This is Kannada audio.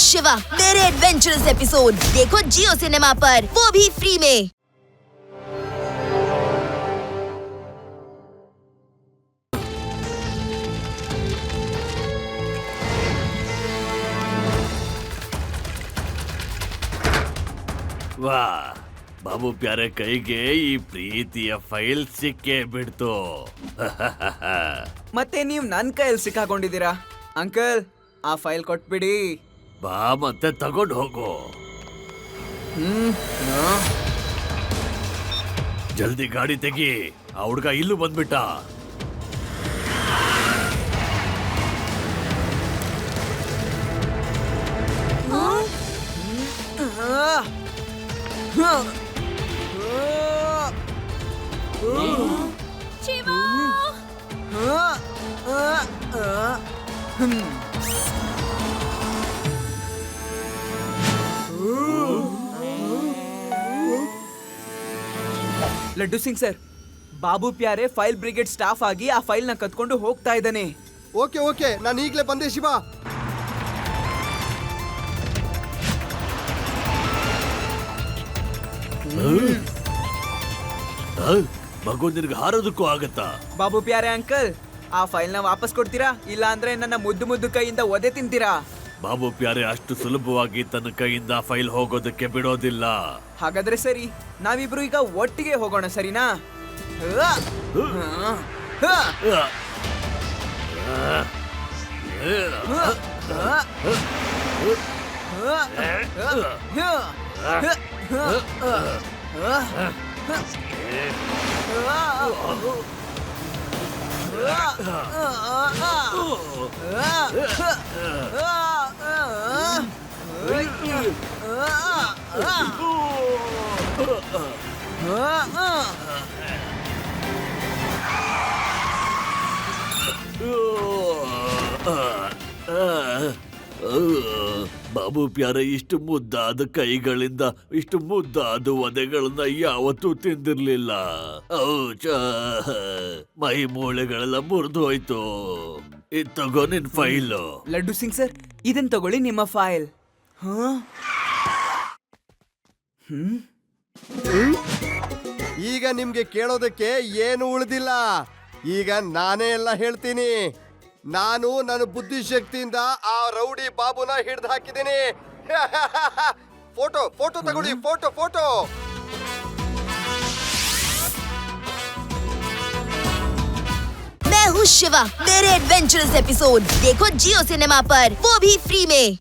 शिवा, मेरे एडवेंचरस एपिसोड देखो जियो सिनेमा पर, वो भी फ्री में। वाह, ಬಾಬು ಪ್ಯಾರೆ ಕೈಗೆ ಈ ಪ್ರೀತಿಯ ಫೈಲ್ ಸಿಕ್ಕೇ ಬಿಡ್ತು. ಮತ್ತೆ ನೀವ್ ನನ್ ಕೈಯಲ್ಲಿ ಸಿಕ್ಕಾಕೊಂಡಿದ್ದೀರಾ ಅಂಕಲ್. ಆ ಫೈಲ್ ಕೊಟ್ಬಿಡಿ. ಬಾ ಮತ್ತೆ ತಗೊಂಡು ಹೋಗು. ಜಲ್ದಿ ಗಾಡಿ ತೆಗಿ, ಆ ಹುಡ್ಗ ಇಲ್ಲೂ ಬಂದ್ಬಿಟ್ಟ. Laddu Singh sir, Babu Pyare fire brigade staff ಆಗಿ ಆ ಫೈಲ್ ನ ಕತ್ಕೊಂಡು ಹೋಗ್ತಾ ಇದ್ದಾನೆ. ಓಕೆ ಓಕೆ, ನಾನು ಈಗಲೇ ಬಂದೆ ಶಿವ. ಮಗು ನಿನ್ಗೆ ಹಾರೋದಕ್ಕೂ ಆಗತ್ತಾ? ಬಾಬು ಪ್ಯಾರೆ ಅಂಕಲ್, ಆ ಫೈಲ್ ನ ವಾಪಸ್ ಕೊಡ್ತೀರಾ, ಇಲ್ಲ ಅಂದ್ರೆ ನನ್ನ ಮುದ್ದು ಮುದ್ದು ಕೈಯಿಂದ ಒದೆ ತಿಂತೀರಾ? ಬಾಬು ಪ್ಯಾರೆ ಅಷ್ಟು ಸುಲಭವಾಗಿ ತನ್ನ ಕೈಯಿಂದ ಫೈಲ್ ಹೋಗೋದಕ್ಕೆ ಬಿಡೋದಿಲ್ಲ. ಹಾಗಾದ್ರೆ ಸರಿ, ನಾವಿಬ್ರು ಈಗ ಒಟ್ಟಿಗೆ ಹೋಗೋಣ, ಸರಿನಾ? ಬಾಬು ಪ್ಯಾರೆ ಇಷ್ಟು ಮುದ್ದಾದ ಕೈಗಳಿಂದ ಇಷ್ಟು ಮುದ್ದಾದ ಒದೆಗಳನ್ನ ಯಾವತ್ತೂ ತಿಂದಿರ್ಲಿಲ್ಲ. ಮೈ ಮೂಳೆಗಳೆಲ್ಲ ಮುರಿದು ಹೋಯ್ತು. ಇದ್ ತಗೋ ನಿನ್ ಫೈಲು. ಲಡ್ಡು ಸಿಂಗ್ ಸರ್, ಇದನ್ ತಗೊಳ್ಳಿ, ನಿಮ್ಮ ಫೈಲ್. ಈಗ ನಿಮ್ಗೆ ಕೇಳೋದಕ್ಕೆ ಏನು ಉಳಿದಿಲ್ಲ. ಈಗ ನಾನೇ ಎಲ್ಲ ಹೇಳ್ತೀನಿ. ನಾನು ನನ್ನ ಬುದ್ಧಿಶಕ್ತಿಯಿಂದ ಆ ರೌಡಿ ಬಾಬುನ ಹಿಡ್ದು ಹಾಕಿದ್ದೀನಿ. ಫೋಟೋ ಫೋಟೋ ತಗೊಳ್ಳಿ, ಫೋಟೋ ಫೋಟೋ. मैं हूँ शिवा, मेरे एडवेंचरस एपिसोड देखो जियो सिनेमा पर, वो भी फ्री में।